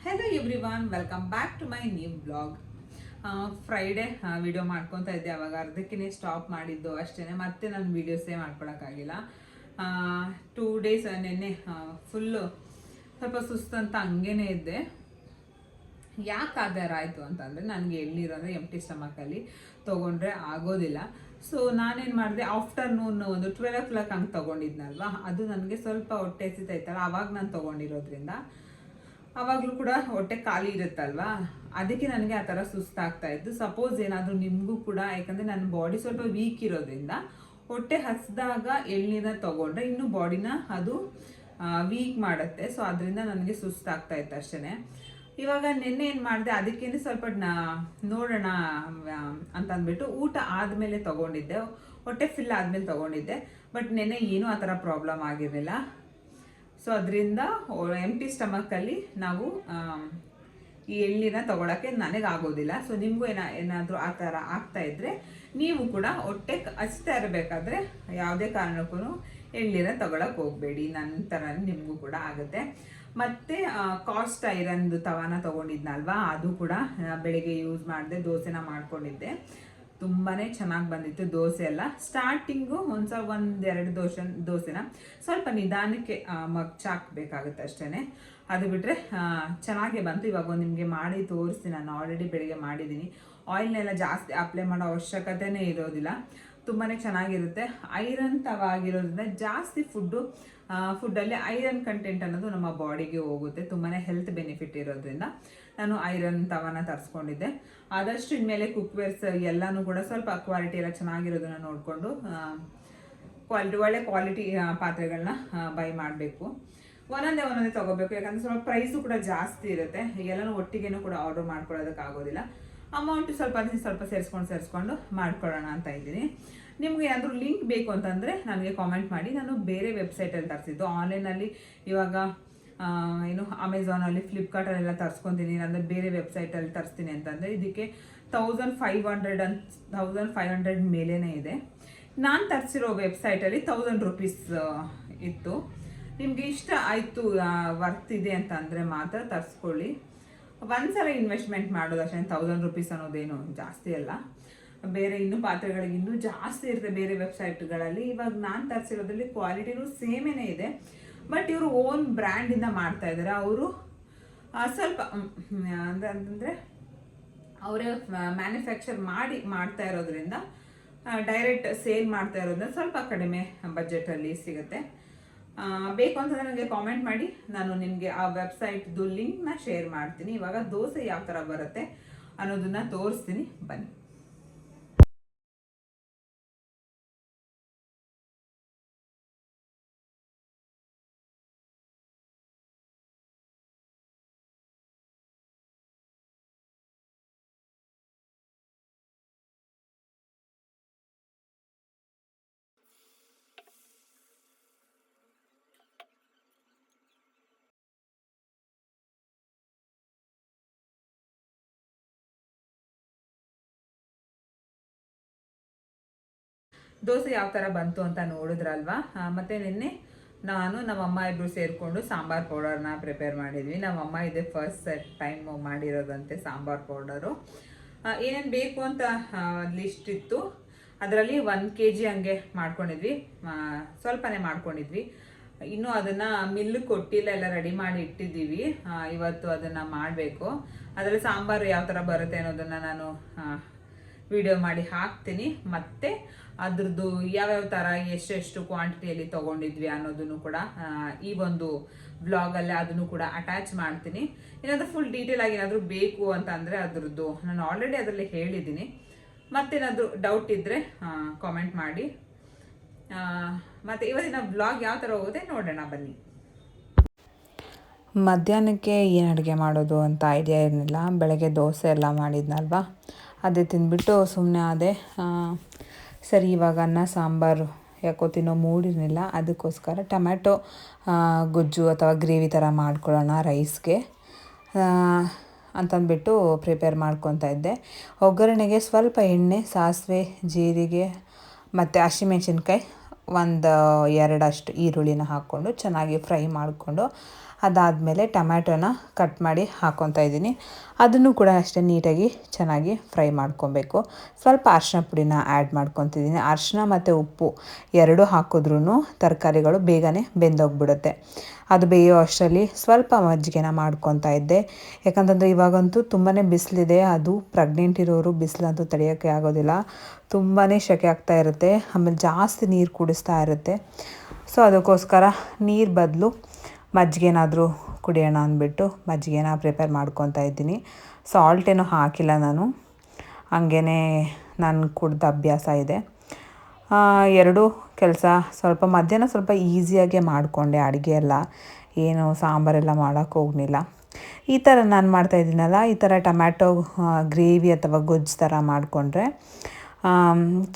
Hello everyone, welcome back to my new blog. Friday video ಮಾಡ್ಕೊತಾ ಇದ್ದೆ. ಅವಾಗ ಅರ್ಧಕ್ಕೇ stop ಮಾಡಿದ್ದು ಅಷ್ಟೇ. ಮತ್ತೆ ನಾನು ವೀಡಿಯೋಸೇ ಮಾಡ್ಕೊಳಕ್ಕಾಗಿಲ್ಲ. 2 ಡೇಸ್ ನೆನ್ನೆ ಫುಲ್ಲು ಸ್ವಲ್ಪ ಸುಸ್ತಂತ ಹಂಗೇನೆ ಇದ್ದೆ. ಯಾಕೆ ಆ ಥರ ಆಯಿತು ಅಂತಂದರೆ, ನನಗೆ ಎಳ್ನೀರಂದರೆ ಎಂಟಿ ಸ್ಟಮಕಲ್ಲಿ ತೊಗೊಂಡ್ರೆ ಆಗೋದಿಲ್ಲ. ಸೊ ನಾನೇನು ಮಾಡಿದೆ, ಆಫ್ಟರ್ನೂನ್ ಒಂದು 12 o'clock ಹಂಗೆ ತೊಗೊಂಡಿದ್ನಲ್ವ, ಅದು ನನಗೆ ಸ್ವಲ್ಪ ಹೊಟ್ಟೆ ಹಸಿತೈತಲ್ಲ, ಆವಾಗ ನಾನು ತೊಗೊಂಡಿರೋದ್ರಿಂದ ಆವಾಗಲೂ ಕೂಡ ಹೊಟ್ಟೆ ಖಾಲಿ ಇರುತ್ತಲ್ವಾ, ಅದಕ್ಕೆ ನನಗೆ ಆ ಥರ ಸುಸ್ತಾಗ್ತಾ ಇತ್ತು. ಸಪೋಸ್ ಏನಾದರೂ ನಿಮಗೂ ಕೂಡ, ಯಾಕಂದರೆ ನನ್ನ ಬಾಡಿ ಸ್ವಲ್ಪ ವೀಕ್ ಇರೋದ್ರಿಂದ ಹೊಟ್ಟೆ ಹಸಿದಾಗ ಎಳ್ನೀರನ್ನ ತೊಗೊಂಡ್ರೆ ಇನ್ನೂ ಬಾಡಿನ ಅದು ವೀಕ್ ಮಾಡುತ್ತೆ. ಸೊ ಅದರಿಂದ ನನಗೆ ಸುಸ್ತಾಗ್ತಾ ಇತ್ತು ಅಷ್ಟೇ. ಇವಾಗ ನಿನ್ನೆ ಏನು ಮಾಡಿದೆ, ಅದಕ್ಕೇನೆ ಸ್ವಲ್ಪ ನೋಡೋಣ ಅಂತ ಅಂದ್ಬಿಟ್ಟು ಊಟ ಆದಮೇಲೆ ತೊಗೊಂಡಿದ್ದೆ, ಹೊಟ್ಟೆ ಫಿಲ್ ಆದಮೇಲೆ ತೊಗೊಂಡಿದ್ದೆ. ಬಟ್ ನಿನ್ನೆ ಏನೂ ಆ ಥರ ಪ್ರಾಬ್ಲಮ್ ಆಗಿರಲಿಲ್ಲ. ಸೊ ಅದರಿಂದ ಎಂಟಿ ಸ್ಟಮಕಲ್ಲಿ ನಾವು ಈ ಎಳ್ನೀರನ್ನ ತೊಗೊಳಕ್ಕೆ ನನಗಾಗೋದಿಲ್ಲ. ಸೊ ನಿಮಗೂ ಏನಾದರೂ ಆ ಥರ ಆಗ್ತಾ ಇದ್ದರೆ ನೀವು ಕೂಡ ಹೊಟ್ಟೆ ಹಚ್ತಾ ಇರಬೇಕಾದ್ರೆ ಯಾವುದೇ ಕಾರಣಕ್ಕೂ ಎಳ್ನೀರನ್ನ ತೊಗೊಳಕ್ಕೆ ಹೋಗಬೇಡಿ. ನನ್ನ ಥರ ನಿಮಗೂ ಕೂಡ ಆಗುತ್ತೆ. ಮತ್ತು ಕಾಸ್ಟ್ ಐರನ್ದು ತವಾನ ತೊಗೊಂಡಿದ್ನಲ್ವಾ, ಅದು ಕೂಡ ಬೆಳಿಗ್ಗೆ ಯೂಸ್ ಮಾಡಿದೆ. ದೋಸೆನ ಮಾಡ್ಕೊಂಡಿದ್ದೆ, ತುಂಬಾ ಚೆನ್ನಾಗಿ ಬಂದಿತ್ತು ದೋಸೆ ಎಲ್ಲ. ಸ್ಟಾರ್ಟಿಂಗು ಒಂದೆರಡು ದೋಸೆನ ಸ್ವಲ್ಪ ನಿಧಾನಕ್ಕೆ ಮಗ್ಚಾಕಬೇಕಾಗುತ್ತೆ ಅಷ್ಟೇ. ಅದು ಬಿಟ್ಟರೆ ಚೆನ್ನಾಗೇ ಬಂತು. ಇವಾಗ ನಿಮಗೆ ಮಾಡಿ ತೋರಿಸ್ತೀನಿ. ನಾನು ಆಲ್ರೆಡಿ ಬೆಳಿಗ್ಗೆ ಮಾಡಿದ್ದೀನಿ. ಆಯಿಲ್ನೆಲ್ಲ ಜಾಸ್ತಿ ಅಪ್ಲೈ ಮಾಡೋ ಅವಶ್ಯಕತೆನೇ ಇರೋದಿಲ್ಲ. ತುಂಬಾ ಚೆನ್ನಾಗಿರುತ್ತೆ. ಐರನ್ ತವ ಆಗಿರೋದ್ರಿಂದ ಜಾಸ್ತಿ ಫುಡ್ಡಲ್ಲಿ ಐರನ್ ಕಂಟೆಂಟ್ ಅನ್ನೋದು ನಮ್ಮ ಬಾಡಿಗೆ ಹೋಗುತ್ತೆ. ತುಂಬಾ ಹೆಲ್ತ್ ಬೆನಿಫಿಟ್ ಇರೋದ್ರಿಂದ ನಾನು ಐರನ್ ತವನ ತರಿಸ್ಕೊಂಡಿದ್ದೆ. ಆದಷ್ಟು ಇನ್ಮೇಲೆ ಕುಕ್ವೇರ್ಸ್ ಎಲ್ಲನೂ ಕೂಡ ಸ್ವಲ್ಪ ಕ್ವಾಲಿಟಿ ಎಲ್ಲ ಚೆನ್ನಾಗಿರೋದನ್ನ ನೋಡಿಕೊಂಡು ಒಳ್ಳೆ ಕ್ವಾಲಿಟಿ ಪಾತ್ರೆಗಳನ್ನ ಬೈ ಮಾಡಬೇಕು. ಒಂದೊಂದೇ ತೊಗೋಬೇಕು. ಯಾಕಂದರೆ ಸ್ವಲ್ಪ ಪ್ರೈಸು ಕೂಡ ಜಾಸ್ತಿ ಇರುತ್ತೆ. ಎಲ್ಲನೂ ಒಟ್ಟಿಗೆನೂ ಕೂಡ ಆರ್ಡರ್ ಮಾಡ್ಕೊಳ್ಳೋದಕ್ಕಾಗೋದಿಲ್ಲ. ಅಮೌಂಟ್ ಸ್ವಲ್ಪ ಸೇರಿಸ್ಕೊಂಡು ಮಾಡ್ಕೊಳ್ಳೋಣ ಅಂತ ಇದ್ದೀನಿ. ನಿಮ್ಗೆ ಏನಾದರೂ ಲಿಂಕ್ ಬೇಕು ಅಂತಂದರೆ ನನಗೆ ಕಾಮೆಂಟ್ ಮಾಡಿ. ನಾನು ಬೇರೆ ವೆಬ್ಸೈಟಲ್ಲಿ ತರಿಸಿದ್ದು. ಆನ್ಲೈನಲ್ಲಿ ಇವಾಗ ಅಮೆಝಾನಲ್ಲಿ, ಫ್ಲಿಪ್ಕಾರ್ಟಲ್ಲೆಲ್ಲ ತರಿಸ್ಕೊತೀನಿ. ಅಂದರೆ ಬೇರೆ ವೆಬ್ಸೈಟಲ್ಲಿ ತರಿಸ್ತೀನಿ ಅಂತಂದರೆ ಇದಕ್ಕೆ 1500 ಮೇಲೇ ಇದೆ. ನಾನು ತರಿಸಿರೋ ವೆಬ್ಸೈಟಲ್ಲಿ 1000 ರೂಪೀಸ್ ಇತ್ತು. ನಿಮಗೆ ಇಷ್ಟ ಆಯಿತು, ವರ್ತ್ ಇದೆ ಅಂತ ಅಂದರೆ ಮಾತ್ರ ತರಿಸ್ಕೊಳ್ಳಿ. ಒಂದ್ಸಲ ಇನ್ವೆಸ್ಟ್ಮೆಂಟ್ ಮಾಡೋದು ಅಷ್ಟೇ. 1000 ರೂಪೀಸ್ ಅನ್ನೋದೇನು ಜಾಸ್ತಿ ಅಲ್ಲ. ಬೇರೆ ಇನ್ನೂ ಪಾತ್ರೆಗಳಿಗೆ ಇನ್ನೂ ಜಾಸ್ತಿ ಇರುತ್ತೆ ಬೇರೆ ವೆಬ್ಸೈಟ್ಗಳಲ್ಲಿ. ಇವಾಗ ನಾನು ತರಿಸಿರೋದ್ರಲ್ಲಿ ಕ್ವಾಲಿಟಿನೂ ಸೇಮೇನೇ ಇದೆ. ಬಟ್ ಇವರು ಓನ್ ಬ್ರ್ಯಾಂಡಿಂದ ಮಾಡ್ತಾ ಇದ್ದಾರೆ. ಅವರು ಸ್ವಲ್ಪ ಅಂದರೆ ಅವರೇ ಮ್ಯಾನುಫ್ಯಾಕ್ಚರ್ ಮಾಡ್ತಾ ಇರೋದ್ರಿಂದ, ಡೈರೆಕ್ಟ್ ಸೇಲ್ ಮಾಡ್ತಾ ಇರೋದ್ರಿಂದ ಸ್ವಲ್ಪ ಕಡಿಮೆ ಬಜೆಟಲ್ಲಿ ಸಿಗುತ್ತೆ. ಬೇಕು ಅಂತಂದರೆ ನನಗೆ ಕಾಮೆಂಟ್ ಮಾಡಿ. ನಾನು ನಿಮಗೆ ಆ ವೆಬ್ಸೈಟ್ದು ಲಿಂಕ್ನ ಶೇರ್ ಮಾಡ್ತೀನಿ. ಇವಾಗ ದೋಸೆ ಯಾವ ಥರ ಬರುತ್ತೆ ಅನ್ನೋದನ್ನ ತೋರಿಸ್ತೀನಿ, ಬನ್ನಿ. ದೋಸೆ ಯಾವ ಥರ ಬಂತು ಅಂತ ನೋಡಿದ್ರಲ್ವಾ. ಮತ್ತು ನಿನ್ನೆ ನಾನು ನಮ್ಮಮ್ಮ ಇಬ್ಬರು ಸೇರಿಕೊಂಡು ಸಾಂಬಾರ್ ಪೌಡರ್ನ ಪ್ರಿಪೇರ್ ಮಾಡಿದ್ವಿ. ನಮ್ಮಮ್ಮ ಇದೆ ಫಸ್ಟ್ ಟೈಮ್ ಮಾಡಿರೋದಂತೆ ಸಾಂಬಾರ್ ಪೌಡರು. ಏನೇನು ಬೇಕು ಅಂತ ಲಿಸ್ಟ್ ಇತ್ತು. ಅದರಲ್ಲಿ 1 kg ಹಂಗೆ ಮಾಡ್ಕೊಂಡಿದ್ವಿ. ಸ್ವಲ್ಪನೇ ಮಾಡ್ಕೊಂಡಿದ್ವಿ. ಇನ್ನೂ ಅದನ್ನು ಮಿಲ್ಲು ಕೊಟ್ಟಿಲ್ಲ, ಎಲ್ಲ ರೆಡಿ ಮಾಡಿ ಇಟ್ಟಿದ್ದೀವಿ. ಇವತ್ತು ಅದನ್ನು ಮಾಡಬೇಕು. ಅದರಲ್ಲಿ ಸಾಂಬಾರು ಯಾವ ಥರ ಬರುತ್ತೆ ಅನ್ನೋದನ್ನು ನಾನು ವಿಡಿಯೋ ಮಾಡಿ ಹಾಕ್ತೀನಿ. ಮತ್ತು ಅದ್ರದ್ದು ಯಾವ್ಯಾವ ಥರ ಎಷ್ಟೆಷ್ಟು ಕ್ವಾಂಟಿಟಿಯಲ್ಲಿ ತೊಗೊಂಡಿದ್ವಿ ಅನ್ನೋದನ್ನು ಕೂಡ ಈ ಒಂದು ವ್ಲಾಗಲ್ಲೇ ಅದನ್ನು ಕೂಡ ಅಟ್ಯಾಚ್ ಮಾಡ್ತೀನಿ. ಏನಾದರೂ ಫುಲ್ ಡೀಟೇಲ್ ಆಗಿ ಏನಾದರೂ ಬೇಕು ಅಂತ ಅಂದರೆ ಅದ್ರದ್ದು ನಾನು ಆಲ್ರೆಡಿ ಅದರಲ್ಲಿ ಹೇಳಿದ್ದೀನಿ. ಮತ್ತೇನಾದರೂ ಡೌಟ್ ಇದ್ದರೆ ಕಾಮೆಂಟ್ ಮಾಡಿ. ಮತ್ತು ಇವತ್ತಿನ ವ್ಲಾಗ್ ಯಾವ ಥರ ಹೋಗುತ್ತೆ ನೋಡೋಣ, ಬನ್ನಿ. ಮಧ್ಯಾಹ್ನಕ್ಕೆ ಏನು ಅಡುಗೆ ಮಾಡೋದು ಅಂತ ಐಡಿಯಾ ಇರಲಿಲ್ಲ. ಬೆಳಗ್ಗೆ ದೋಸೆ ಎಲ್ಲ ಮಾಡಿದ್ನಲ್ವಾ, ಅದೇ ತಿಂದ್ಬಿಟ್ಟು ಸುಮ್ಮನೆ ಅದೇ. ಸರಿ, ಇವಾಗ ಅನ್ನ ಸಾಂಬಾರು ಯಾಕೋ ತಿನ್ನೋ ಮೂಡಿರಲಿಲ್ಲ. ಅದಕ್ಕೋಸ್ಕರ ಟೊಮ್ಯಾಟೊ ಗೊಜ್ಜು ಅಥವಾ ಗ್ರೇವಿ ಥರ ಮಾಡ್ಕೊಳ್ಳೋಣ ರೈಸ್ಗೆ ಅಂತಂದ್ಬಿಟ್ಟು ಪ್ರಿಪೇರ್ ಮಾಡ್ಕೊತಾ ಇದ್ದೆ. ಒಗ್ಗರಣೆಗೆ ಸ್ವಲ್ಪ ಎಣ್ಣೆ, ಸಾಸಿವೆ, ಜೀರಿಗೆ ಮತ್ತು ಹಸಿಮೆಣಸಿನ್ಕಾಯಿ, 2 ಈರುಳ್ಳಿನ ಹಾಕ್ಕೊಂಡು ಚೆನ್ನಾಗಿ ಫ್ರೈ ಮಾಡಿಕೊಂಡು ಅದಾದಮೇಲೆ ಟೊಮ್ಯಾಟೋನ ಕಟ್ ಮಾಡಿ ಹಾಕ್ಕೊತಾ ಇದ್ದೀನಿ. ಅದನ್ನು ಕೂಡ ಅಷ್ಟೇ ನೀಟಾಗಿ ಚೆನ್ನಾಗಿ ಫ್ರೈ ಮಾಡ್ಕೊಬೇಕು. ಸ್ವಲ್ಪ ಅರಿಶಿನ ಪುಡಿನ ಆ್ಯಡ್ ಮಾಡ್ಕೊತಿದ್ದೀನಿ. ಅರಿಶಿನ ಮತ್ತು ಉಪ್ಪು ಎರಡೂ ಹಾಕಿದ್ರೂ ತರಕಾರಿಗಳು ಬೇಗನೆ ಬೆಂದೋಗ್ಬಿಡುತ್ತೆ. ಅದು ಬೇಯೋ ಅಷ್ಟರಲ್ಲಿ ಸ್ವಲ್ಪ ಮಜ್ಜಿಗೆನ ಮಾಡ್ಕೊತಾ ಇದ್ದೆ. ಯಾಕಂತಂದರೆ ಇವಾಗಂತೂ ತುಂಬಾ ಬಿಸಿಲಿದೆ. ಅದು ಪ್ರೆಗ್ನೆಂಟ್ ಇರೋರು ಬಿಸಿಲಂತೂ ತಡೆಯೋಕ್ಕೆ ಆಗೋದಿಲ್ಲ. ತುಂಬಾ ಸೆಕೆ ಆಗ್ತಾ ಇರುತ್ತೆ. ಆಮೇಲೆ ಜಾಸ್ತಿ ನೀರು ಕುಡಿಸ್ತಾ ಇರುತ್ತೆ. ಸೊ ಅದಕ್ಕೋಸ್ಕರ ನೀರು ಬದಲು ಮಜ್ಜಿಗೆನಾದರೂ ಕುಡಿಯೋಣ ಅಂದ್ಬಿಟ್ಟು ಮಜ್ಜಿಗೆನ ಪ್ರಿಪೇರ್ ಮಾಡ್ಕೊತಾ ಇದ್ದೀನಿ. ಸಾಲ್ಟ್ ಏನೂ ಹಾಕಿಲ್ಲ ನಾನು, ಹಂಗೇ ನಾನು ಕುಡ್ದು ಅಭ್ಯಾಸ ಇದೆ. ಎರಡೂ ಕೆಲಸ ಸ್ವಲ್ಪ ಮಧ್ಯಾಹ್ನ ಸ್ವಲ್ಪ ಈಸಿಯಾಗೆ ಮಾಡಿಕೊಂಡೆ. ಅಡುಗೆ ಎಲ್ಲ ಏನು ಸಾಂಬಾರೆಲ್ಲ ಮಾಡೋಕ್ಕೆ ಹೋಗಲಿಲ್ಲ. ಈ ಥರ ನಾನು ಮಾಡ್ತಾಯಿದ್ದೀನಲ್ಲ, ಈ ಥರ ಟೊಮ್ಯಾಟೊ ಗ್ರೇವಿ ಅಥವಾ ಗೊಜ್ಜು ಥರ ಮಾಡಿಕೊಂಡ್ರೆ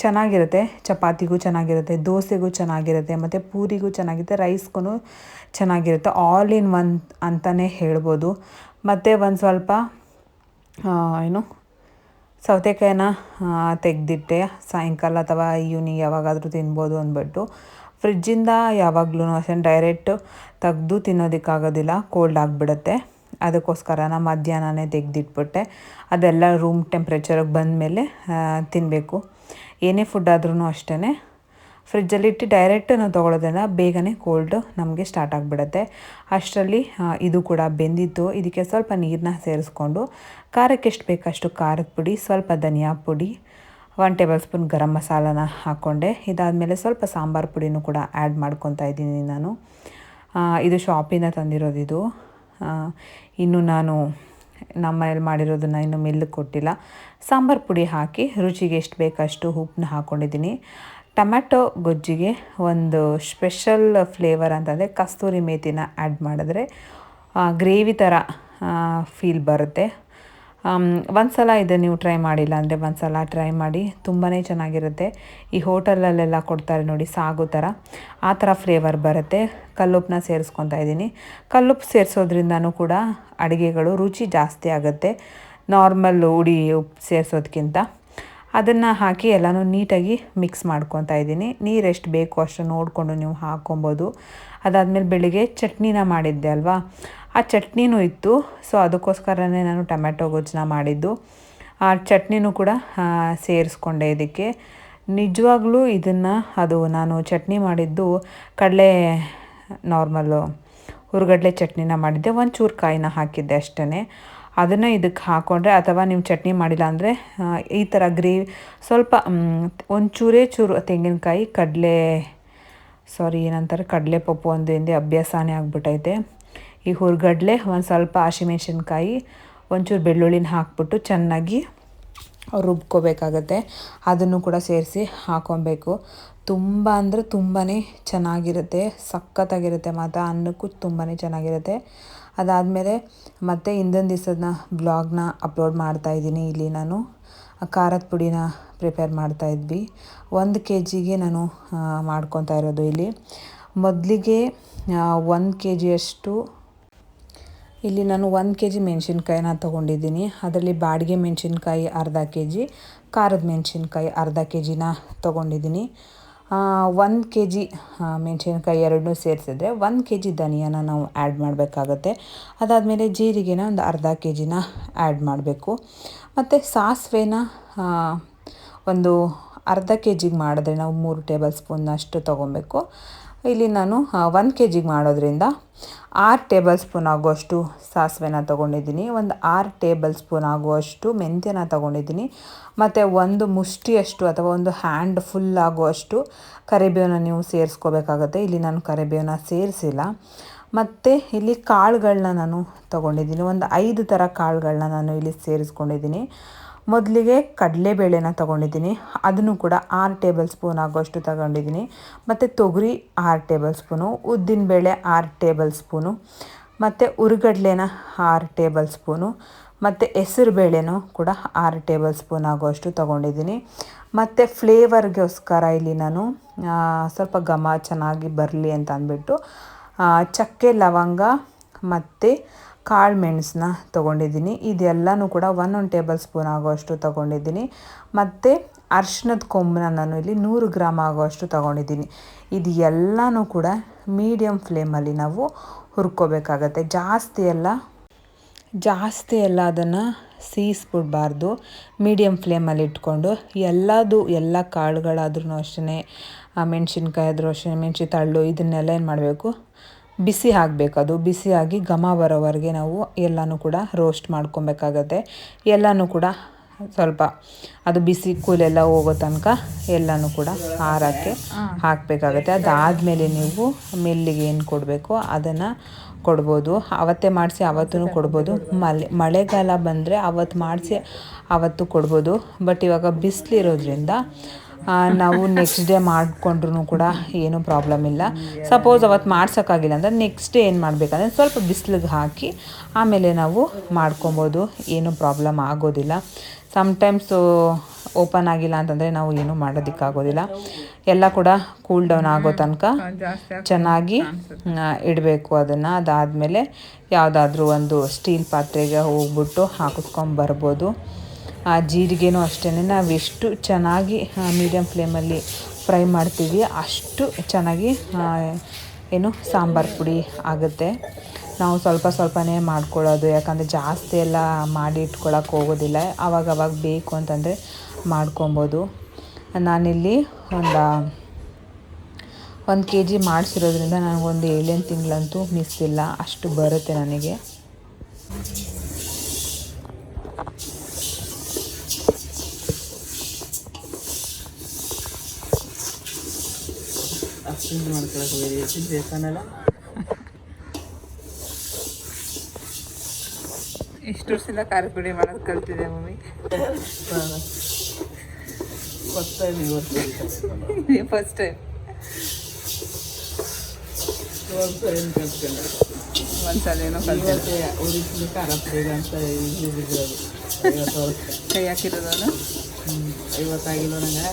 ಚೆನ್ನಾಗಿರುತ್ತೆ. ಚಪಾತಿಗೂ ಚೆನ್ನಾಗಿರುತ್ತೆ, ದೋಸೆಗೂ ಚೆನ್ನಾಗಿರುತ್ತೆ, ಮತ್ತು ಪೂರಿಗೂ ಚೆನ್ನಾಗಿರುತ್ತೆ, ರೈಸ್ಗೂ ಚೆನ್ನಾಗಿರುತ್ತೆ. ಆಲ್ ಇನ್ ಒನ್ ಅಂತಲೇ ಹೇಳ್ಬೋದು. ಮತ್ತು ಒಂದು ಸ್ವಲ್ಪ ಸೌತೆಕಾಯಿನ ತೆಗೆದಿಟ್ಟೆ. ಸಾಯಂಕಾಲ ಅಥವಾ ಈವ್ನಿಂಗ್ ಯಾವಾಗಾದರೂ ತಿನ್ಬೋದು ಅಂದ್ಬಿಟ್ಟು. ಫ್ರಿಜ್ಜಿಂದ ಯಾವಾಗಲೂ ಅಷ್ಟೇ ಡೈರೆಕ್ಟು ತೆಗೆದು ತಿನ್ನೋದಕ್ಕಾಗೋದಿಲ್ಲ, ಕೋಲ್ಡ್ ಆಗಿಬಿಡುತ್ತೆ. ಅದಕ್ಕೋಸ್ಕರ ನಾನು ಮಧ್ಯಾಹ್ನನೇ ತೆಗೆದಿಟ್ಬಿಟ್ಟೆ. ಅದೆಲ್ಲ ರೂಮ್ ಟೆಂಪ್ರೇಚರಿಗೆ ಬಂದಮೇಲೆ ತಿನ್ನಬೇಕು. ಏನೇ ಫುಡ್ ಆದ್ರೂ ಅಷ್ಟೇ ಫ್ರಿಜ್ಜಲ್ಲಿಟ್ಟು ಡೈರೆಕ್ಟ್ ನಾವು ತೊಗೊಳೋದ್ರಿಂದ ಬೇಗನೆ ಕೋಲ್ಡು ನಮಗೆ ಸ್ಟಾರ್ಟ್ ಆಗಿಬಿಡುತ್ತೆ. ಅಷ್ಟರಲ್ಲಿ ಇದು ಕೂಡ ಬೆಂದಿತ್ತು. ಇದಕ್ಕೆ ಸ್ವಲ್ಪ ನೀರನ್ನ ಸೇರಿಸ್ಕೊಂಡು ಖಾರಕ್ಕೆ ಎಷ್ಟು ಬೇಕಷ್ಟು ಖಾರದ ಪುಡಿ, ಸ್ವಲ್ಪ ಧನಿಯಾ ಪುಡಿ, 1 ಟೇಬಲ್ ಸ್ಪೂನ್ ಗರಂ ಮಸಾಲಾನ ಹಾಕ್ಕೊಂಡೆ. ಇದಾದಮೇಲೆ ಸ್ವಲ್ಪ ಸಾಂಬಾರು ಪುಡಿನೂ ಕೂಡ ಆ್ಯಡ್ ಮಾಡ್ಕೊತಾ ಇದ್ದೀನಿ ನಾನು. ಇದು ಶಾಪಿಂದ ತಂದಿರೋದಿದು. ಇನ್ನು ನಾನು ನಮ್ಮ ಮನೇಲಿ ಮಾಡಿರೋದನ್ನು ಇನ್ನೂ ಮಿಲ್ಲಿಗೆ ಕೊಟ್ಟಿಲ್ಲ. ಸಾಂಬಾರು ಪುಡಿ ಹಾಕಿ ರುಚಿಗೆ ಎಷ್ಟು ಬೇಕಷ್ಟು ಉಪ್ಪನ್ನ ಹಾಕ್ಕೊಂಡಿದ್ದೀನಿ. ಟೊಮ್ಯಾಟೊ ಗೊಜ್ಜಿಗೆ ಒಂದು ಸ್ಪೆಷಲ್ ಫ್ಲೇವರ್ ಅಂತಂದರೆ ಕಸ್ತೂರಿ ಮೇಥಿನ ಆ್ಯಡ್ ಮಾಡಿದ್ರೆ ಗ್ರೇವಿ ಥರ ಫೀಲ್ ಬರುತ್ತೆ. ಒಂದು ಸಲ ಇದು ನೀವು ಟ್ರೈ ಮಾಡಿಲ್ಲ ಅಂದರೆ ಒಂದು ಸಲ ಟ್ರೈ ಮಾಡಿ, ತುಂಬಾ ಚೆನ್ನಾಗಿರುತ್ತೆ. ಈ ಹೋಟೆಲಲ್ಲೆಲ್ಲ ಕೊಡ್ತಾರೆ ನೋಡಿ, ಸಾಗು ಥರ, ಆ ಥರ ಫ್ಲೇವರ್ ಬರುತ್ತೆ. ಕಲ್ಲುಪ್ಪನ್ನ ಸೇರಿಸ್ಕೊತಾ ಇದ್ದೀನಿ. ಕಲ್ಲುಪ್ಪು ಸೇರಿಸೋದ್ರಿಂದನೂ ಕೂಡ ಅಡುಗೆಗಳು ರುಚಿ ಜಾಸ್ತಿ ಆಗುತ್ತೆ, ನಾರ್ಮಲ್ ಹುಡಿ ಉಪ್ಪು ಸೇರಿಸೋದಕ್ಕಿಂತ. ಅದನ್ನು ಹಾಕಿ ಎಲ್ಲನೂ ನೀಟಾಗಿ ಮಿಕ್ಸ್ ಮಾಡ್ಕೊತಾ ಇದ್ದೀನಿ. ನೀರು ಎಷ್ಟು ಬೇಕು ಅಷ್ಟು ನೋಡಿಕೊಂಡು ನೀವು ಹಾಕ್ಕೊಬೋದು. ಅದಾದಮೇಲೆ ಬೆಳಿಗ್ಗೆ ಚಟ್ನಿನ ಮಾಡಿದ್ದೆ ಅಲ್ವಾ, ಆ ಚಟ್ನಿನೂ ಇತ್ತು. ಸೊ ಅದಕ್ಕೋಸ್ಕರನೇ ನಾನು ಟೊಮ್ಯಾಟೊ ಗೊಜ್ಜನ್ನ ಮಾಡಿದ್ದು. ಆ ಚಟ್ನಿನೂ ಕೂಡ ಸೇರಿಸ್ಕೊಂಡೆ ಇದಕ್ಕೆ. ನಿಜವಾಗ್ಲೂ ಇದನ್ನು ನಾನು ಚಟ್ನಿ ಮಾಡಿದ್ದು ಕಡಲೆ ನಾರ್ಮಲ್ಲು ಹುರ್ಗಡ್ಲೆ ಚಟ್ನಿನ ಮಾಡಿದ್ದೆ. ಒಂಚೂರು ಕಾಯಿನ ಹಾಕಿದ್ದೆ ಅಷ್ಟೇ. ಅದನ್ನು ಇದಕ್ಕೆ ಹಾಕ್ಕೊಂಡ್ರೆ, ಅಥವಾ ನೀವು ಚಟ್ನಿ ಮಾಡಿಲ್ಲ ಅಂದರೆ ಈ ಥರ ಗ್ರೇವಿ ಸ್ವಲ್ಪ ಚೂರು ತೆಂಗಿನಕಾಯಿ, ಏನಂತಾರೆ ಕಡಲೆ ಪಪ್ಪು ಒಂದು ಹಿಂದೆ ಅಭ್ಯಾಸನೇ ಆಗಿಬಿಟ್ಟೈತೆ. ಈ ಹುರ್ಗಡ್ಲೆ, ಒಂದು ಸ್ವಲ್ಪ ಹಸಿಮೆಣ್ಸಿನ್ಕಾಯಿ, ಒಂಚೂರು ಬೆಳ್ಳುಳ್ಳಿನ ಹಾಕ್ಬಿಟ್ಟು ಚೆನ್ನಾಗಿ ರುಬ್ಕೋಬೇಕಾಗತ್ತೆ. ಅದನ್ನು ಕೂಡ ಸೇರಿಸಿ ಹಾಕ್ಕೊಬೇಕು. ತುಂಬ ಅಂದರೆ ತುಂಬಾ ಚೆನ್ನಾಗಿರುತ್ತೆ, ಸಖತ್ತಾಗಿರುತ್ತೆ. ಮತ್ತು ಅನ್ನಕ್ಕೂ ತುಂಬಾ ಚೆನ್ನಾಗಿರುತ್ತೆ. ಅದಾದಮೇಲೆ ಮತ್ತೆ ಹಿಂದೊಂದು ದಿವಸದ ಬ್ಲಾಗ್ನ ಅಪ್ಲೋಡ್ ಮಾಡ್ತಾಯಿದ್ದೀನಿ. ಇಲ್ಲಿ ನಾನು ಖಾರದ ಪುಡಿನ ಪ್ರಿಪೇರ್ ಮಾಡ್ತಾಯಿದ್ವಿ. 1 kgಗೆ ನಾನು ಮಾಡ್ಕೊತಾ ಇರೋದು. ಇಲ್ಲಿ ಮೊದಲಿಗೆ 1 kgಯಷ್ಟು ಇಲ್ಲಿ ನಾನು 1 kg ಮೆಣಸಿನ್ಕಾಯಿನ ತೊಗೊಂಡಿದ್ದೀನಿ. ಅದರಲ್ಲಿ ಬಾಡಿಗೆ ಮೆಣಸಿನ್ಕಾಯಿ ಅರ್ಧ kg, ಖಾರದ ಮೆಣಸಿನ್ಕಾಯಿ ಅರ್ಧ kgನ ತೊಗೊಂಡಿದ್ದೀನಿ. 1 kg ಮೆಣಸಿನ್ಕಾಯಿ ಎರಡನ್ನೂ ಸೇರಿಸಿದ್ರೆ 1 kg ಧನಿಯಾನ ನಾವು ಆ್ಯಡ್ ಮಾಡಬೇಕಾಗತ್ತೆ. ಅದಾದಮೇಲೆ ಜೀರಿಗೆನ ಒಂದು ಅರ್ಧ kgನ ಆ್ಯಡ್ ಮಾಡಬೇಕು. ಮತ್ತು ಸಾಸಿವೆನ ಒಂದು ಅರ್ಧ kgಗೆ ಮಾಡಿದ್ರೆ ನಾವು 3 ಟೇಬಲ್ ಸ್ಪೂನ್ನಷ್ಟು ತೊಗೊಬೇಕು. ಇಲ್ಲಿ ನಾನು 1 kgಗೆ ಮಾಡೋದ್ರಿಂದ 6 ಟೇಬಲ್ ಸ್ಪೂನ್ ಆಗುವಷ್ಟು ಸಾಸಿವೆನ ತೊಗೊಂಡಿದ್ದೀನಿ. ಒಂದು 6 ಟೇಬಲ್ ಸ್ಪೂನ್ ಆಗುವಷ್ಟು ಮೆಂತ್ಯನ ತೊಗೊಂಡಿದ್ದೀನಿ. ಮತ್ತು ಒಂದು ಮುಷ್ಟಿಯಷ್ಟು ಅಥವಾ ಒಂದು ಹ್ಯಾಂಡ್ ಫುಲ್ ಆಗುವಷ್ಟು ಕರಿಬೇವನ್ನ ನೀವು ಸೇರಿಸ್ಕೋಬೇಕಾಗತ್ತೆ. ಇಲ್ಲಿ ನಾನು ಕರಿಬೇವನ್ನ ಸೇರಿಸಿಲ್ಲ. ಮತ್ತು ಇಲ್ಲಿ ಕಾಳುಗಳನ್ನ ನಾನು ತೊಗೊಂಡಿದ್ದೀನಿ. ಒಂದು 5 ಥರ ಕಾಳುಗಳನ್ನ ನಾನು ಇಲ್ಲಿ ಸೇರಿಸ್ಕೊಂಡಿದ್ದೀನಿ. ಮೊದಲಿಗೆ ಕಡಲೆಬೇಳೆನ ತೊಗೊಂಡಿದ್ದೀನಿ. ಅದನ್ನು ಕೂಡ 6 ಟೇಬಲ್ ಸ್ಪೂನ್ ಆಗುವಷ್ಟು ತಗೊಂಡಿದ್ದೀನಿ. ಮತ್ತು ತೊಗರಿ 6 ಟೇಬಲ್ ಸ್ಪೂನು, ಉದ್ದಿನಬೇಳೆ 6 ಟೇಬಲ್ ಸ್ಪೂನು, ಮತ್ತು ಹುರ್ಗಡ್ಲೆನ 6 ಟೇಬಲ್ ಸ್ಪೂನು, ಮತ್ತು ಹೆಸರು ಬೇಳೆನೂ ಕೂಡ 6 ಟೇಬಲ್ ಸ್ಪೂನ್ ಆಗುವಷ್ಟು ತೊಗೊಂಡಿದ್ದೀನಿ. ಮತ್ತು ಫ್ಲೇವರ್ಗೋಸ್ಕರ ಇಲ್ಲಿ ನಾನು ಸ್ವಲ್ಪ ಘಮ ಚೆನ್ನಾಗಿ ಬರಲಿ ಅಂತ ಅಂದ್ಬಿಟ್ಟು ಚಕ್ಕೆ, ಲವಂಗ ಮತ್ತು ಕಾಳು ಮೆಣಸನ್ನ ತೊಗೊಂಡಿದ್ದೀನಿ. ಇದೆಲ್ಲನೂ ಕೂಡ 1 ಟೇಬಲ್ ಸ್ಪೂನ್ ಆಗುವಷ್ಟು ತೊಗೊಂಡಿದ್ದೀನಿ. ಮತ್ತು ಅರಿಶಿನದ ಕೊಂಬನ್ನ ನಾನು ಇಲ್ಲಿ 100 ಗ್ರಾಮ್ ಆಗುವಷ್ಟು ತೊಗೊಂಡಿದ್ದೀನಿ. ಇದು ಎಲ್ಲನೂ ಕೂಡ ಮೀಡಿಯಮ್ ಫ್ಲೇಮಲ್ಲಿ ನಾವು ಹುರ್ಕೋಬೇಕಾಗತ್ತೆ. ಜಾಸ್ತಿ ಎಲ್ಲ ಅದನ್ನು ಸೀಸ್ಬಿಡ್ಬಾರ್ದು. ಮೀಡಿಯಮ್ ಫ್ಲೇಮಲ್ಲಿ ಇಟ್ಕೊಂಡು ಎಲ್ಲ ಕಾಳುಗಳಾದ್ರೂ ಅಷ್ಟೇ, ಮೆಣಸಿನ್ಕಾಯಿ ಆದರೂ ಅಷ್ಟೇ, ಮೆಣಸಿ ತಳ್ಳು ಇದನ್ನೆಲ್ಲ ಏನು ಮಾಡಬೇಕು, ಬಿಸಿ ಆಗಬೇಕು. ಅದು ಬಿಸಿಯಾಗಿ ಘಮ ಬರೋವರೆಗೆ ನಾವು ಎಲ್ಲನೂ ಕೂಡ ರೋಸ್ಟ್ ಮಾಡ್ಕೊಬೇಕಾಗತ್ತೆ. ಎಲ್ಲನೂ ಕೂಡ ಸ್ವಲ್ಪ ಅದು ಬಿಸಿ ಕೂಲೆಲ್ಲ ಹೋಗೋ ತನಕ ಎಲ್ಲನೂ ಕೂಡ ಆರೋಕ್ಕೆ ಹಾಕಬೇಕಾಗತ್ತೆ. ಅದಾದಮೇಲೆ ನೀವು ಮೆಲ್ಲಿಗೆ ಏನು ಕೊಡಬೇಕು ಅದನ್ನು ಕೊಡ್ಬೋದು. ಅವತ್ತೇ ಮಾಡಿಸಿ ಅವತ್ತೂ ಕೊಡ್ಬೋದು. ಮಳೆಗಾಲ ಬಂದರೆ ಅವತ್ತು ಮಾಡಿಸಿ ಅವತ್ತು ಕೊಡ್ಬೋದು. ಬಟ್ ಇವಾಗ ಬಿಸಿಲಿರೋದ್ರಿಂದ ನಾವು ನೆಕ್ಸ್ಟ್ ಡೇ ಮಾಡಿಕೊಂಡ್ರೂ ಕೂಡ ಏನೂ ಪ್ರಾಬ್ಲಮ್ ಇಲ್ಲ. ಸಪೋಸ್ ಅವತ್ತು ಮಾಡ್ಸೋಕ್ಕಾಗಿಲ್ಲ ಅಂದರೆ ನೆಕ್ಸ್ಟ್ ಡೇ ಏನು ಮಾಡಬೇಕಂದ್ರೆ ಸ್ವಲ್ಪ ಬಿಸಿಲಿಗೆ ಹಾಕಿ ಆಮೇಲೆ ನಾವು ಮಾಡ್ಕೊಬೋದು. ಏನೂ ಪ್ರಾಬ್ಲಮ್ ಆಗೋದಿಲ್ಲ. ಸಮ್ಟೈಮ್ಸು ಓಪನ್ ಆಗಿಲ್ಲ ಅಂತಂದರೆ ನಾವು ಏನೂ ಮಾಡೋದಕ್ಕಾಗೋದಿಲ್ಲ. ಎಲ್ಲ ಕೂಡ ಕೂಲ್ ಡೌನ್ ಆಗೋ ತನಕ ಚೆನ್ನಾಗಿ ಇಡಬೇಕು ಅದನ್ನು. ಅದಾದಮೇಲೆ ಯಾವುದಾದ್ರೂ ಒಂದು ಸ್ಟೀಲ್ ಪಾತ್ರೆಗೆ ಹೋಗ್ಬಿಟ್ಟು ಹಾಕಿಸ್ಕೊಂಬರ್ಬೋದು. ಜೀರಿಗೆನೂ ಅಷ್ಟೇ, ನಾವು ಎಷ್ಟು ಚೆನ್ನಾಗಿ ಮೀಡಿಯಮ್ ಫ್ಲೇಮಲ್ಲಿ ಫ್ರೈ ಮಾಡ್ತೀವಿ ಅಷ್ಟು ಚೆನ್ನಾಗಿ ಸಾಂಬಾರು ಪುಡಿ ಆಗುತ್ತೆ. ನಾವು ಸ್ವಲ್ಪನೇ ಮಾಡ್ಕೊಳ್ಳೋದು, ಯಾಕಂದರೆ ಜಾಸ್ತಿ ಎಲ್ಲ ಮಾಡಿ ಇಟ್ಕೊಳ್ಳೋಕೆ ಹೋಗೋದಿಲ್ಲ. ಆವಾಗವಾಗ ಬೇಕು ಅಂತಂದರೆ ಮಾಡ್ಕೊಬೋದು. ನಾನಿಲ್ಲಿ ಒಂದು kg ಮಾಡಿಸಿರೋದ್ರಿಂದ ನನಗೊಂದು 7-8 ತಿಂಗಳಂತೂ ಮಿಸ್ ಇಲ್ಲ, ಅಷ್ಟು ಬರುತ್ತೆ ನನಗೆ. ಎಷ್ಟು ವರ್ಷದಿಂದ ಖಾರದ ಪುಡಿ ಮಾಡೋದು ಕಲ್ತಿದೆ ಮಮ್ಮಿ? ಫಸ್ಟ್ ಟೈಮ್ ಒಂದ್ಸಲ ಏನೋ ಖಾರ ಪುಡಿ ಅಂತ ಕೈ ಹಾಕಿರೋದು. 50 ಆಗಿಲ್ಲ ನಂಗೆ.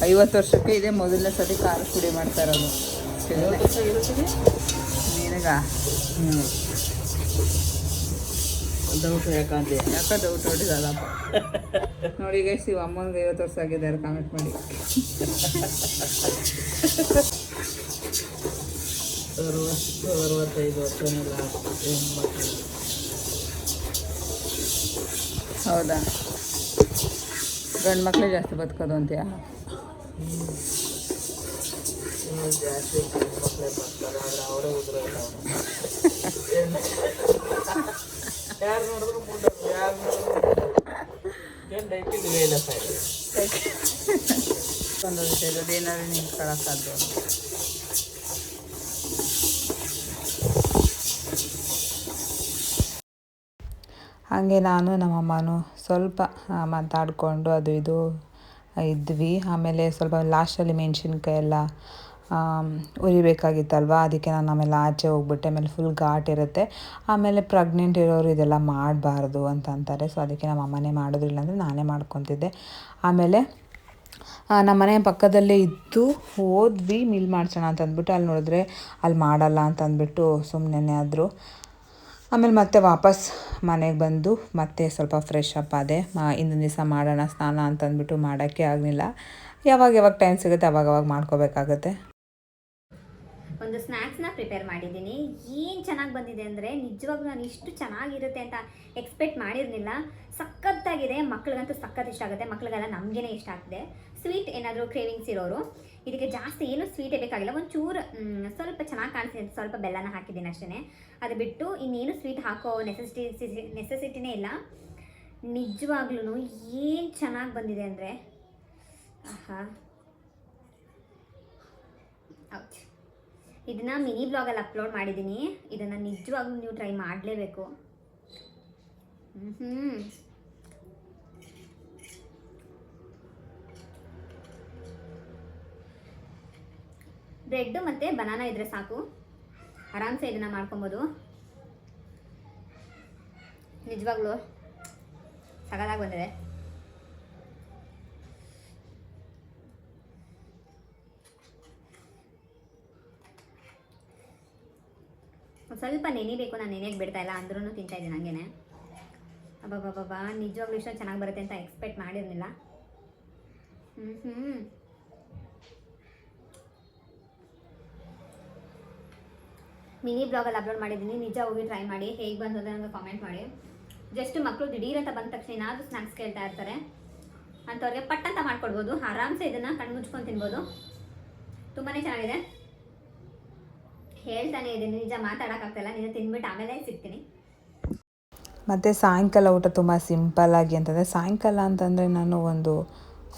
50 ವರ್ಷಕ್ಕೆ ಇದೆ ಮೊದಲನೇ ಸತಿ ಖಾರ ಪುಡಿ ಮಾಡ್ತಾ ಇರೋದು. ನಿನಗ ಡೌಟ್ ಯಾಕೆ ಡೌಟ್ ಹೊಡಿದಲ್ಲಪ್ಪ ನೋಡಿ ಗೈಸ್, ಇವು ಅಮ್ಮನಿಗೆ 50 ವರ್ಷ ಆಗಿದ್ದಾರೆ. ಕಾಮೆಂಟ್ ಮಾಡಿ. 65 ವರ್ಷನೆಲ್ಲ ಹೌದಾ? ಗಂಡು ಮಕ್ಕಳೇ ಜಾಸ್ತಿ ಬದುಕೋದು ಅಂತೀಯಾ? ಜಾಸ್ತಿ ಮಕ್ಕಳೇ ಬರ್ತಾರೆ, ಆದರೆ ಅವರೇ ಉದುರೋಲ್ಲ. ಯಾರು ನೋಡಿದ್ರು ಯಾರು ಅದೇನಾದ್ರು ನಿಂತ್ಕೊಳ್ಳೋಕ್ಕಾದ್ರು. ಹಾಗೆ ನಾನು ನಮ್ಮಮ್ಮನೂ ಸ್ವಲ್ಪ ಮಾತಾಡಿಕೊಂಡು ಅದು ಇದು ಇದ್ವಿ. ಆಮೇಲೆ ಸ್ವಲ್ಪ ಲಾಸ್ಟಲ್ಲಿ ಮೆಣಸಿನ್ಕಾಯಿ ಎಲ್ಲ ಉರಿಬೇಕಾಗಿತ್ತಲ್ವ, ಅದಕ್ಕೆ ನಾನು ಆಮೇಲೆ ಆಚೆ ಹೋಗ್ಬಿಟ್ಟೆ. ಆಮೇಲೆ ಫುಲ್ ಘಾಟ್ ಇರುತ್ತೆ. ಆಮೇಲೆ ಪ್ರೆಗ್ನೆಂಟ್ ಇರೋರು ಇದೆಲ್ಲ ಮಾಡಬಾರ್ದು ಅಂತ ಅಂತಾರೆ. ಸೊ ಅದಕ್ಕೆ ನಮ್ಮ ಅಮ್ಮನೇ ಮಾಡೋದು, ಇಲ್ಲಾಂದರೆ ನಾನೇ ಮಾಡ್ಕೊತಿದ್ದೆ. ಆಮೇಲೆ ನಮ್ಮ ಮನೆ ಪಕ್ಕದಲ್ಲೇ ಇದ್ದು ಹೋದ್ವಿ ಮಿಲ್ ಮಾಡ್ಸೋಣ ಅಂತ ಅಂದ್ಬಿಟ್ಟು. ಅಲ್ಲಿ ನೋಡಿದ್ರೆ ಅಲ್ಲಿ ಮಾಡಲ್ಲ ಅಂತ ಅಂದ್ಬಿಟ್ಟು ಸುಮ್ಮನೆ ಆದರು. ಆಮೇಲೆ ಮತ್ತೆ ವಾಪಸ್ ಮನೆಗೆ ಬಂದು ಮತ್ತೆ ಸ್ವಲ್ಪ ಫ್ರೆಶ್ ಅಪ್ ಆದೆ. ಇಂದಿನ ದಿವಸ ಮಾಡೋಣ ಸ್ನಾನ ಅಂತ ಅಂದ್ಬಿಟ್ಟು ಮಾಡೋಕ್ಕೆ ಆಗಲಿಲ್ಲ. ಯಾವಾಗ ಟೈಮ್ ಸಿಗುತ್ತೆ ಅವಾಗವಾಗ ಮಾಡ್ಕೋಬೇಕಾಗತ್ತೆ. ಒಂದು ಸ್ನ್ಯಾಕ್ಸ್ನ ಪ್ರಿಪೇರ್ ಮಾಡಿದ್ದೀನಿ. ಏನು ಚೆನ್ನಾಗಿ ಬಂದಿದೆ ಅಂದರೆ ನಿಜವಾಗ್ಲೂ ನಾನು ಇಷ್ಟು ಚೆನ್ನಾಗಿರುತ್ತೆ ಅಂತ ಎಕ್ಸ್ಪೆಕ್ಟ್ ಮಾಡಿರಲಿಲ್ಲ. ಸಖತ್ತಾಗಿದೆ. ಮಕ್ಳಿಗಂತೂ ಸಖತ್ ಇಷ್ಟ ಆಗುತ್ತೆ. ಮಕ್ಳಿಗೆಲ್ಲ ನಮಗೇನೆ ಇಷ್ಟ ಆಗ್ತದೆ. ಸ್ವೀಟ್ ಏನಾದರೂ ಕ್ರೇವಿಂಗ್ಸ್ ಇರೋರು ಇದಕ್ಕೆ ಜಾಸ್ತಿ ಏನು ಸ್ವೀಟೇ ಬೇಕಾಗಿಲ್ಲ. ಒಂಚೂರು ಸ್ವಲ್ಪ ಚೆನ್ನಾಗಿ ಕಾಣಿಸ್ತಿದೆ ಅಂತ ಸ್ವಲ್ಪ ಬೆಲ್ಲನ ಹಾಕಿದ್ದೀನಿ ಅಷ್ಟೇ. ಅದು ಬಿಟ್ಟು ಇನ್ನೇನು ಸ್ವೀಟ್ ಹಾಕೋ ನೆಸೆಸಿಟಿನೇ ಇಲ್ಲ. ನಿಜವಾಗ್ಲೂ ಏನು ಚೆನ್ನಾಗಿ ಬಂದಿದೆ ಅಂದರೆ ಆಹಾ. ಹೌದು, ಇದನ್ನು ಮಿನಿ ಬ್ಲಾಗಲ್ಲಿ ಅಪ್ಲೋಡ್ ಮಾಡಿದ್ದೀನಿ. ಇದನ್ನು ನಿಜವಾಗ್ಲೂ ನೀವು ಟ್ರೈ ಮಾಡಲೇಬೇಕು. ಬ್ರೆಡ್ ಮತ್ತು ಬನಾನಾ ಇದ್ದರೆ ಸಾಕು, ಆರಾಮ್ಸೆ ಇದನ್ನು ಮಾಡ್ಕೊಬೋದು. ನಿಜವಾಗ್ಲೂ ಸಗದಾಗಿ ಬಂದಿದೆ. ಸ್ವಲ್ಪ ನೆನಿಬೇಕು, ನಾನು ನೆನೆಗೆ ಬಿಡ್ತಾ ಇಲ್ಲ, ಅಂದ್ರೂ ತಿಂತಾ ಇದ್ದೀನಿ ಹಂಗೇನೆ. ಅಬ್ಬಬ್ಬಬ್ಬಾ, ನಿಜವಾಗ್ಲೂ ಇಷ್ಟೊಂದು ಚೆನ್ನಾಗಿ ಬರುತ್ತೆ ಅಂತ ಎಕ್ಸ್ಪೆಕ್ಟ್ ಮಾಡಿರಲಿಲ್ಲ. ಮಿನಿ ಬ್ಲಾಗಲ್ಲಿ ಅಪ್ಲೋಡ್ ಮಾಡಿದ್ದೀನಿ. ನಿಜ ಹೋಗಿ ಟ್ರೈ ಮಾಡಿ, ಹೇಗೆ ಬಂದು ನನಗೆ ಕಾಮೆಂಟ್ ಮಾಡಿ. ಜಸ್ಟ್ ಮಕ್ಕಳು ದಿಢೀರ್ ಅಂತ ಬಂದ ತಕ್ಷಣ ಏನಾದರೂ ಸ್ನ್ಯಾಕ್ಸ್ ಕೇಳ್ತಾ ಇರ್ತಾರೆ, ಅಂಥವ್ರಿಗೆ ಪಟ್ ಅಂತ ಮಾಡ್ಕೊಡ್ಬೋದು. ಆರಾಮ್ಸೆ ಇದನ್ನು ಕಣ್ಣು ಮುಚ್ಕೊಂಡು ತಿನ್ಬೋದು. ತುಂಬಾ ಚೆನ್ನಾಗಿದೆ. ಹೇಳ್ತಾನೆ ಇದ್ದೀನಿ, ನಿಜ ಮಾತಾಡೋಕ್ಕಾಗ್ತಾಯಿಲ್ಲ. ನೀನು ತಿಂದ್ಬಿಟ್ಟು ಆಮೇಲೆ ಸಿಗ್ತೀನಿ. ಮತ್ತು ಸಾಯಂಕಾಲ ಊಟ ತುಂಬ ಸಿಂಪಲ್ಲಾಗಿ ಅಂತಂದರೆ, ಸಾಯಂಕಾಲ ಅಂತಂದರೆ ನಾನು ಒಂದು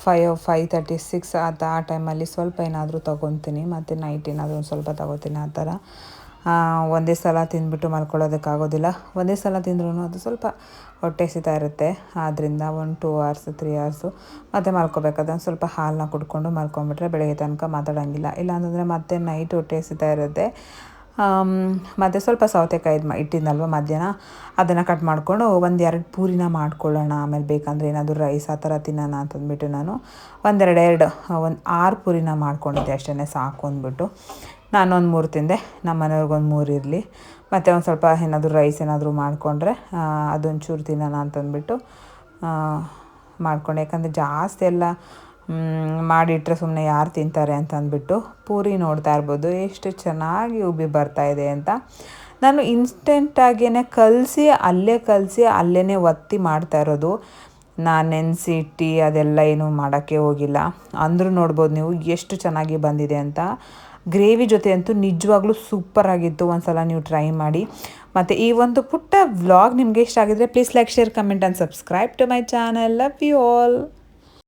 5:36 ಆ ಟೈಮಲ್ಲಿ ಸ್ವಲ್ಪ ಏನಾದರೂ ತೊಗೊತೀನಿ, ಮತ್ತು ನೈಟ್ ಏನಾದರೂ ಒಂದು ಸ್ವಲ್ಪ ತೊಗೋತೀನಿ. ಆ ಥರ ಒಂದೇ ಸಲ ತಿಂದ್ಬಿಟ್ಟು ಮಲ್ಕೊಳ್ಳೋದಕ್ಕಾಗೋದಿಲ್ಲ. ಒಂದೇ ಸಲ ತಿಂದ್ರೂ ಅದು ಸ್ವಲ್ಪ ಹೊಟ್ಟೆ ಹಸಿತಾ ಇರುತ್ತೆ. ಆದ್ದರಿಂದ 1-2 hours 3 hours ಮತ್ತು ಮಲ್ಕೋಬೇಕಾದ್ರೆ ಒಂದು ಸ್ವಲ್ಪ ಹಾಲನ್ನ ಕುಡ್ಕೊಂಡು ಮಲ್ಕೊಂಡ್ಬಿಟ್ರೆ ಬೆಳಗ್ಗೆ ತನಕ ಮಾತಾಡೋಂಗಿಲ್ಲ. ಇಲ್ಲಾಂತಂದರೆ ಮತ್ತೆ ನೈಟ್ ಹೊಟ್ಟೆ ಹಸಿತಾ ಇರುತ್ತೆ. ಮತ್ತು ಸ್ವಲ್ಪ ಸೌತೆಕಾಯಿ ಇಟ್ಟಿದ್ದಲ್ವ ಮಧ್ಯಾಹ್ನ, ಅದನ್ನು ಕಟ್ ಮಾಡಿಕೊಂಡು 1-2 ಪೂರಿನ ಮಾಡ್ಕೊಳ್ಳೋಣ, ಆಮೇಲೆ ಬೇಕಂದರೆ ಏನಾದರೂ ರೈಸ್ ಆ ಥರ ತಿನ್ನೋಣ ಅಂತಂದ್ಬಿಟ್ಟು ನಾನು 6 ಪೂರಿನ ಮಾಡ್ಕೊಂಡಿದ್ದೆ ಅಷ್ಟೇ, ಸಾಕು ಅಂದ್ಬಿಟ್ಟು. ನಾನೊಂದು 3 ತಿಂದೆ, ನಮ್ಮ ಮನೆಯವ್ರಿಗೊಂದು 3 ಇರಲಿ. ಮತ್ತು ಒಂದು ಸ್ವಲ್ಪ ಏನಾದರೂ ರೈಸ್ ಏನಾದರೂ ಮಾಡಿಕೊಂಡ್ರೆ ಅದೊಂಚೂರು ತಿನ್ನೋಣ ಅಂತಂದ್ಬಿಟ್ಟು ಮಾಡಿಕೊಂಡೆ. ಯಾಕಂದರೆ ಜಾಸ್ತಿ ಎಲ್ಲ ಮಾಡಿಟ್ರೆ ಸುಮ್ಮನೆ ಯಾರು ತಿಂತಾರೆ ಅಂತ ಅಂದ್ಬಿಟ್ಟು. ಪೂರಿ ನೋಡ್ತಾ ಇರ್ಬೋದು ಎಷ್ಟು ಚೆನ್ನಾಗಿ ಉಬ್ಬಿ ಬರ್ತಾಯಿದೆ ಅಂತ. ನಾನು ಇನ್ಸ್ಟೆಂಟಾಗಿಯೇ ಕಲಸಿ ಅಲ್ಲೇ ಒತ್ತಿ ಮಾಡ್ತಾ ಇರೋದು. ನಾನು ನೆನೆಸಿಟ್ಟು ಅದೆಲ್ಲ ಏನೂ ಮಾಡೋಕ್ಕೆ ಹೋಗಿಲ್ಲ. ಅಂದರೂ ನೋಡ್ಬೋದು ನೀವು ಎಷ್ಟು ಚೆನ್ನಾಗಿ ಬಂದಿದೆ ಅಂತ. ಗ್ರೇವಿ ಜೊತೆ ಅಂತೂ ನಿಜವಾಗ್ಲೂ ಸೂಪರಾಗಿತ್ತು. ಒಂದು ಸಲ ನೀವು ಟ್ರೈ ಮಾಡಿ. ಮತ್ತು ಈ ಒಂದು ಪುಟ್ಟ ವ್ಲಾಗ್ ನಿಮಗೆ ಇಷ್ಟ ಆಗಿದ್ರೆ please like, share, comment and subscribe to my channel. Love you all.